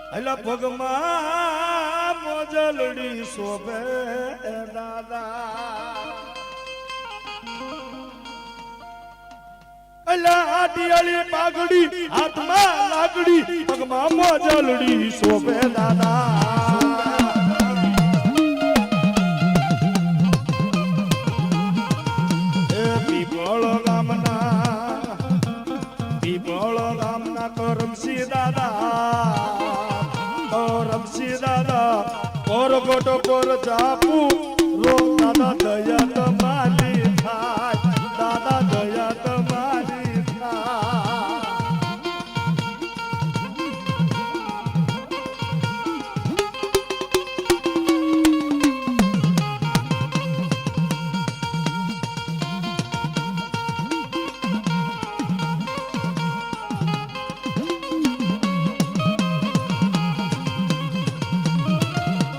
અલા પગમાં મોજલડી શોભે દાદા અલા આડિયાળી પાઘડી હાથમાં લાગડી પગમાં મોજલડી શોભે દાદા રમસી દાદા કોર ગોટો કોર જાપુ રો દાદા દયા તમારી થાય દાદા દયા તમારી થાય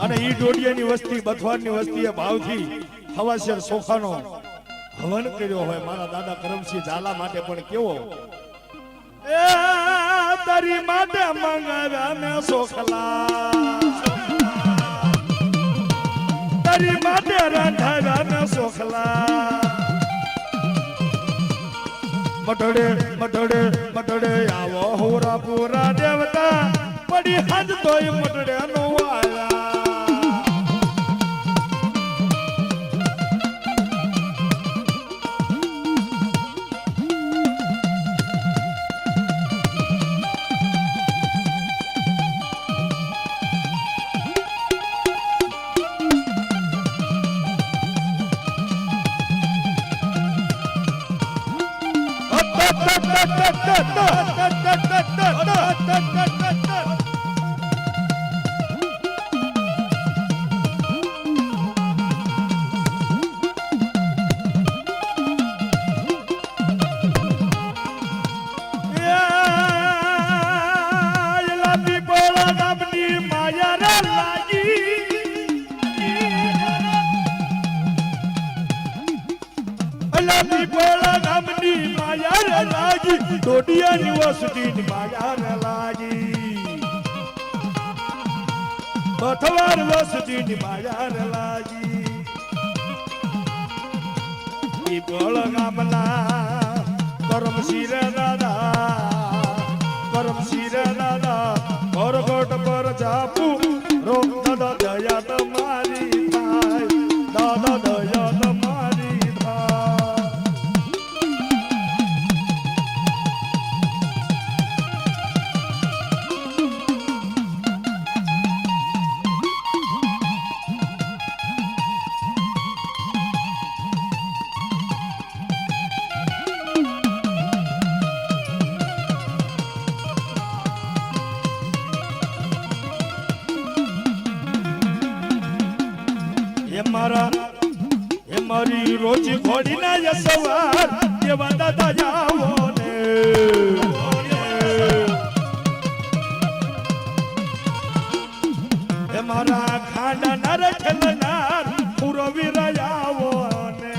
અને ઈ ડોડિયાની વસ્તી બથવાડની વસ્તીએ ભાવથી હવાશેર સોખાનો હવન કર્યો હોય મારા દાદા કરમસિંહ ઝાલા માટે પણ કેવો એ તારી માટે મંગાવ્યા મે સોખલા તારી માટે રાંધાવ્યા મે સોખલા મટડે આવો હોરા પૂરા દેવતા પડી હજ તોય મટડે નો આયા ડોડિયા યુનિવર્સિટી માયા લાગી બથવાર યુનિવર્સિટી માયા લાગી ઈ બોળ ગામના કરમસિંહ દાદા પરગોટ પર જાપુ રો દાદા દયા તમારી થાય દાદા દયા તમારી થાય એ મારી રોજી ઘોડી ના યસવાર કેવા દાદા જાવો ને એ મારા ખાંડા ના રખલનાર પૂરો વિરાયાવો ને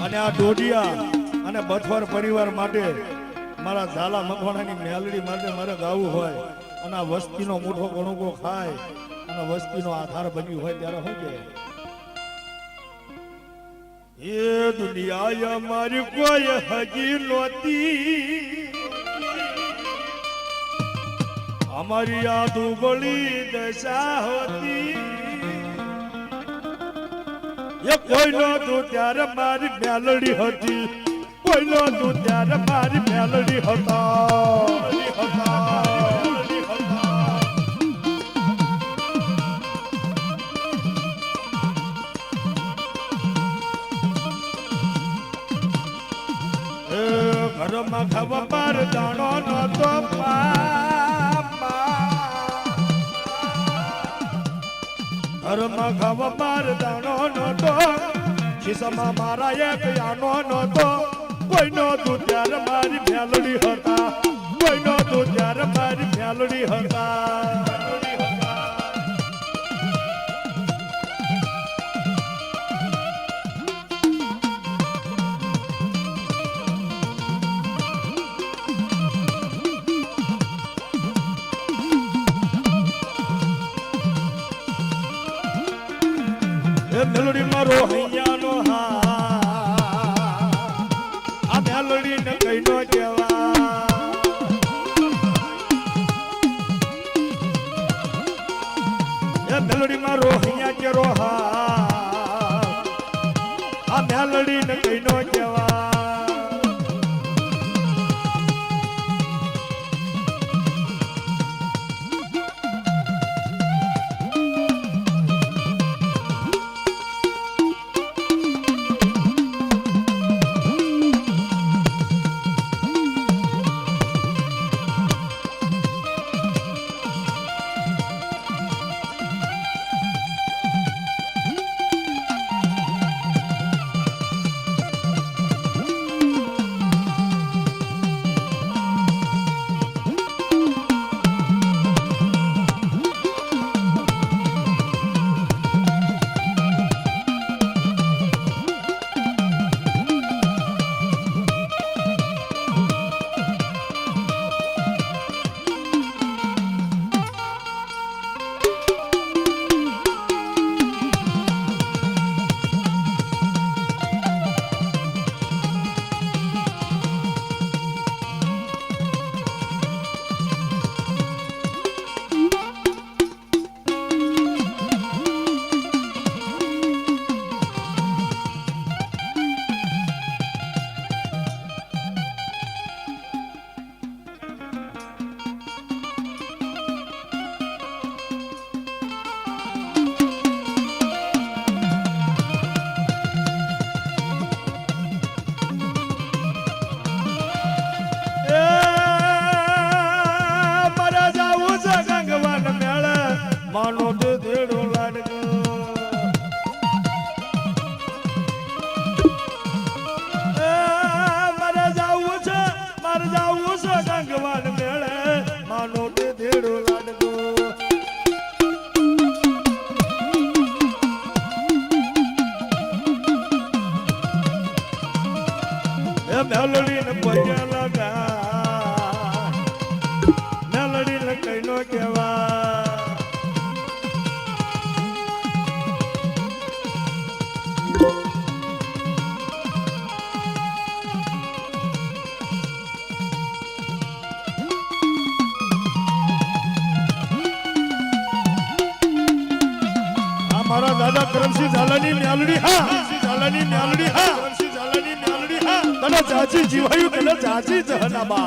અને આ ડોડિયા અને બથવાર પરિવાર માટે મારા ઝાલા મકવાણાની મેલડી માટે મારે ગાવું હોય અને આ વસ્તીનો મોટો ગણુકો ખાય અને વસ્તીનો આધાર બન્યું હોય ત્યારે શું કે એ દુનિયા મારી કોઈ હજી નહોતી અમારી આ દુબળી દશા હોતી એ કોઈ નો તું ત્યારે મારી મેલડી હતી કોઈ નો તું ત્યારે મારી મેલડી હતા ઘરમાં ખાવા પર દાણો નતો ઘરમાં ખાવા પર દાણો નતો ખિસ્સામાં મારા એક યાનો નતો કોઈનો તું ત્યારે મારી મેલડી હતા કોઈનો તું ત્યારે મારી મેલડી હતા મેલડી મારો હૈયાનો હા આ મેલડી ને કઈ નો કેવા એ મેલડી મારો હૈયા કેરો હા આ મેલડી ને કઈ નો કેવા માનો તો દેડો લાડકો મારે જાવું છે ગંગવાન મેળે માનો તો દેડો લાડકો એ મેલડી ને પૈયા લગા મેલડી ને કઈ નો કેવા મારા દાદા કરમસિંહ ઝાલાની મ્યાલડી હા ઝાલાની મ્યાલડી હા કરમસિંહ ઝાલાની મ્યાલડી હા તને ચાચી જીવાયું તને ચાચી જહનાબા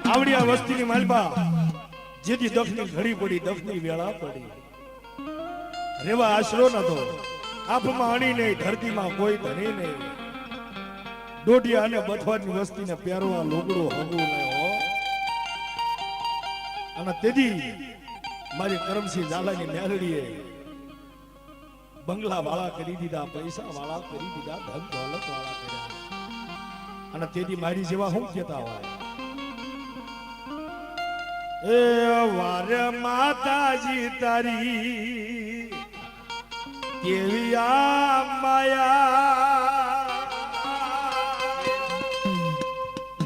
આવડી આ વસ્તીની માલબા જેથી દફની ઘડી પડી દફની વેળા પડી રેવા આશરો નતો આપમાં અણી નહીં ધરતીમાં કોઈ ધણી નહીં ડોડિયા અને બથવાની વસ્તીને પહેરવા લુગડો હગું નહીં હો અને તેદી મારી કરમસિંહ ઝાલાની મેલડીએ બંગલા વાળા કરી દીધા પૈસા વાળા કરી દીધા ધન દોલત વાળા કર્યા અને તેદી મારી જેવા હું કહેતા હોય એ વારે માતાજી તારી કેવી આ માયા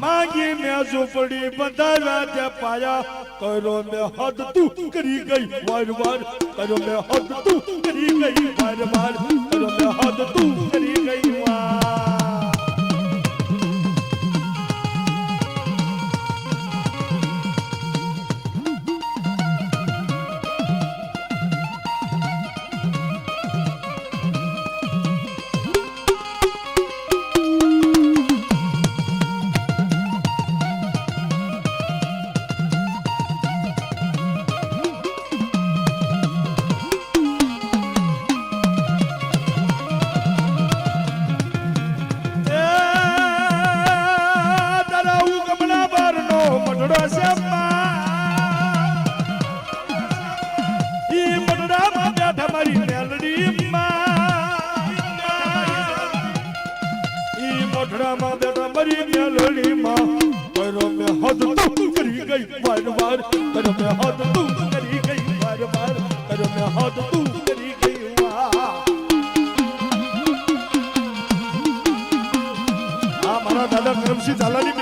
માંગી મેં ઝૂંપડી બંધાવ્યા તે પાયા કરો મેં હદ તું કરી ગઈ વાર વાર કરો મેં હદ તું કરી ગઈ વાર વાર કરો મેં હદ તું કરી ગઈ વાર મોઢડામાં બેઠા મરી મેલડીમાં કરો મેં હદ તું કરી ગઈ વાર વાર કરો મેં હદ તું કરી ગઈ વાર વાર કરો મેં હદ તું કરી ગઈ વાર આ મારા દાદા કરમસિંહ ઝાલાની